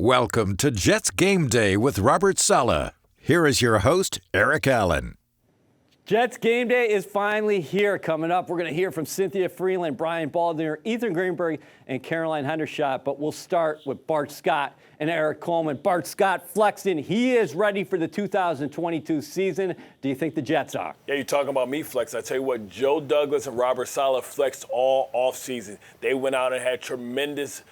Welcome to Jets Game Day with Robert Saleh. Here is your host, Erik Allen. Jets Game Day is finally here. Coming up, we're going to hear from Cynthia Freeland, Brian Baldner, Ethan Greenberg, and Caroline Hendershot. But we'll start with Bart Scott and Erik Coleman. Bart Scott flexing. He is ready for the 2022 season. Do you think the Jets are? Yeah, you're talking about me flex. I tell you what, Joe Douglas and Robert Saleh flexed all offseason. They went out and had tremendous,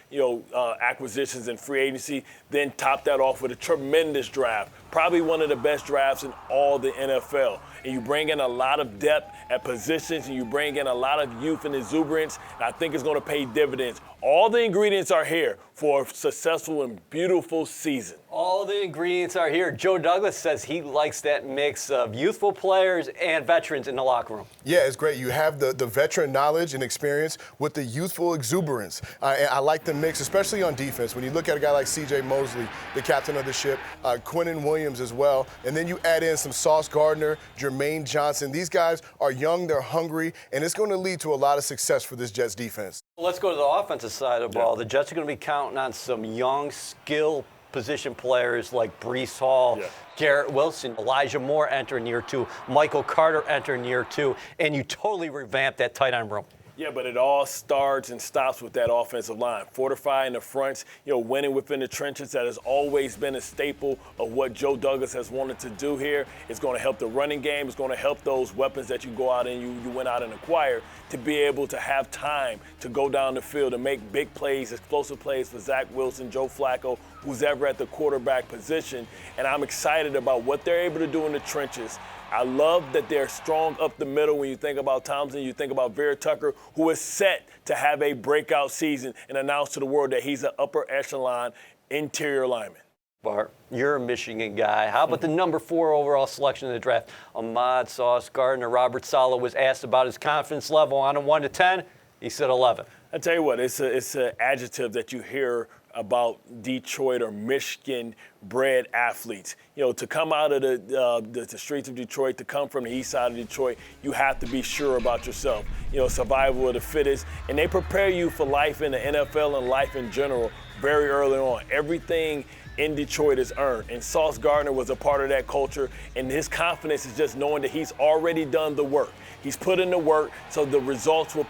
acquisitions in free agency, then topped that off with a tremendous draft. Probably one of the best drafts in all the NFL. And you bring in a lot of depth at positions, and you bring in a lot of youth and exuberance, and I think it's going to pay dividends. All the ingredients are here for a successful and beautiful season. All the ingredients are here. Joe Douglas says he likes that mix of youthful players and veterans in the locker room. Yeah, it's great. You have the veteran knowledge and experience with the youthful exuberance. And I like the mix, especially on defense. When you look at a guy like C.J. Mosley, the captain of the ship, Quinnen Williams as well, and then you add in some Sauce Gardner, Jermaine Johnson. These guys are young, they're hungry, and it's going to lead to a lot of success for this Jets defense. Let's go to the offensive side of the ball. The Jets are going to be counting on some young, skill position players like Breece Hall, Garrett Wilson, Elijah Moore entering year two, Michael Carter entering year two, and you totally revamped that tight end room. Yeah, but it all starts and stops with that offensive line. Fortifying the fronts, winning within the trenches. That has always been a staple of what Joe Douglas has wanted to do here. It's going to help the running game. It's going to help those weapons that you go out and you went out and acquired to be able to have time to go down the field and make big plays, explosive plays for Zach Wilson, Joe Flacco, who's ever at the quarterback position. And I'm excited about what they're able to do in the trenches. I love that they're strong up the middle. When you think about Thompson, you think about Vera Tucker, who is set to have a breakout season and announce to the world that he's an upper echelon interior lineman. Bart, you're a Michigan guy. How about the number 4 overall selection in the draft? Ahmad Sauce Gardner. Robert Saleh was asked about his confidence level on a 1 to 10. He said 11. I tell you what, it's an adjective that you hear about Detroit or Michigan-bred athletes. To come out of the streets of Detroit, to come from the east side of Detroit, you have to be sure about yourself. Survival of the fittest. And they prepare you for life in the NFL and life in general very early on. Everything in Detroit is earned. And Sauce Gardner was a part of that culture. And his confidence is just knowing that he's already done the work. He's put in the work, so the results will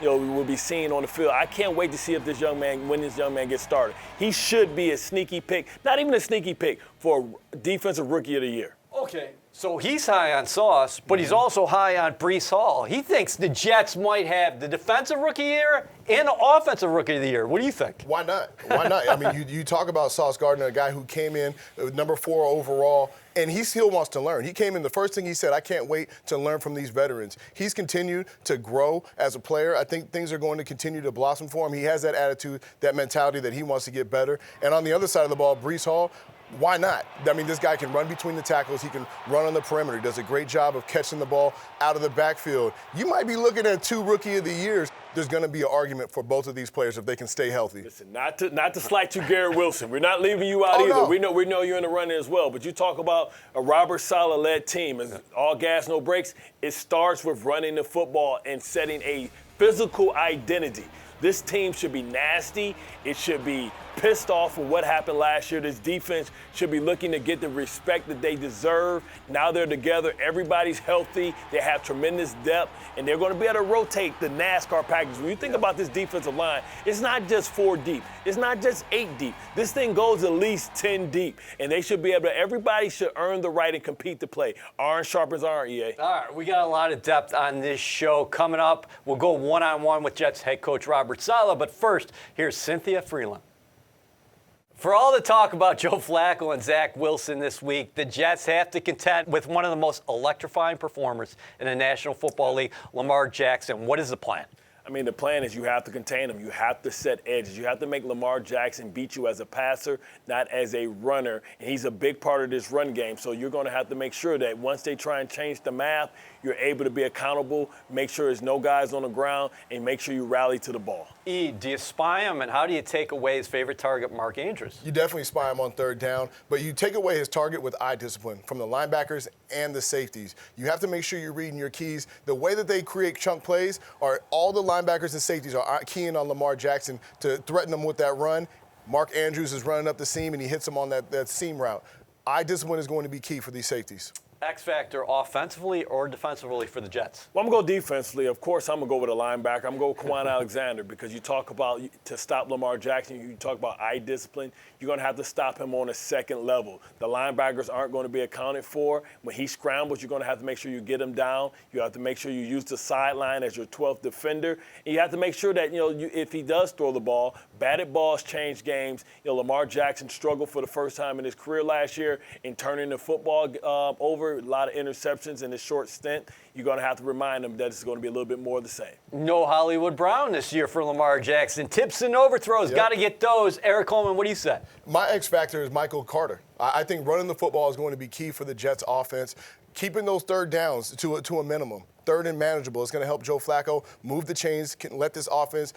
will be seen on the field. I can't wait to see if when this young man gets started. He should be a sneaky pick, not even a sneaky pick, for Defensive Rookie of the Year. Okay, so he's high on Sauce, but he's also high on Breece Hall. He thinks the Jets might have the Defensive Rookie of the Year and the Offensive Rookie of the Year. What do you think? Why not? Why not? I mean, you talk about Sauce Gardner, a guy who came in number 4 overall, and he still wants to learn. He came in, the first thing he said, I can't wait to learn from these veterans. He's continued to grow as a player. I think things are going to continue to blossom for him. He has that attitude, that mentality that he wants to get better. And on the other side of the ball, Breece Hall, why not? I mean, this guy can run between the tackles. He can run on the perimeter. He does a great job of catching the ball out of the backfield. You might be looking at 2 Rookie of the Years. There's going to be an argument for both of these players if they can stay healthy. Listen, not to slight you, Garrett Wilson. We're not leaving you out either. No. We know you're in the running as well. But you talk about a Robert Saleh-led team. It's all gas, no brakes. It starts with running the football and setting a physical identity. This team should be nasty. It should be pissed off for what happened last year. This defense should be looking to get the respect that they deserve. Now they're together. Everybody's healthy. They have tremendous depth, and they're going to be able to rotate the NASCAR package. When you think about this defensive line, it's not just 4 deep. It's not just 8 deep. This thing goes at least 10 deep, and they should be able to, everybody should earn the right and compete to play. Iron sharpens iron, EA. All right, we got a lot of depth on this show. Coming up, we'll go one-on-one with Jets head coach Robert Saleh, but first, here's Cynthia Freeland. For all the talk about Joe Flacco and Zach Wilson this week, the Jets have to contend with one of the most electrifying performers in the National Football League, Lamar Jackson. What is the plan? I mean, the plan is you have to contain him. You have to set edges. You have to make Lamar Jackson beat you as a passer, not as a runner. And he's a big part of this run game. So you're going to have to make sure that once they try and change the math, you're able to be accountable, make sure there's no guys on the ground, and make sure you rally to the ball. Do you spy him, and how do you take away his favorite target, Mark Andrews? You definitely spy him on 3rd down, but you take away his target with eye discipline from the linebackers and the safeties. You have to make sure you're reading your keys. The way that they create chunk plays are all the linebackers and safeties are keying on Lamar Jackson to threaten them with that run. Mark Andrews is running up the seam, and he hits him on that seam route. Eye discipline is going to be key for these safeties. X factor offensively or defensively for the Jets? Well, I'm going to go defensively. Of course, I'm going to go with a linebacker. I'm going to go with Quan Alexander because you talk about to stop Lamar Jackson, you talk about eye discipline, you're going to have to stop him on a second level. The linebackers aren't going to be accounted for. When he scrambles, you're going to have to make sure you get him down. You have to make sure you use the sideline as your 12th defender. And you have to make sure that, if he does throw the ball, batted balls change games. Lamar Jackson struggled for the first time in his career last year in turning the football over. A lot of interceptions in a short stint. You're going to have to remind them that it's going to be a little bit more of the same. No Hollywood Brown this year for Lamar Jackson. Tips and overthrows, got to get those. Eric Coleman, what do you say? My X factor is Michael Carter. I think running the football is going to be key for the Jets offense. Keeping those third downs to a minimum, third and manageable, is going to help Joe Flacco move the chains, let this offense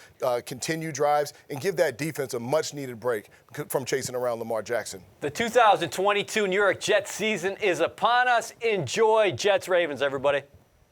continue drives, and give that defense a much-needed break from chasing around Lamar Jackson. The 2022 New York Jets season is upon us. Enjoy Jets-Ravens, everybody.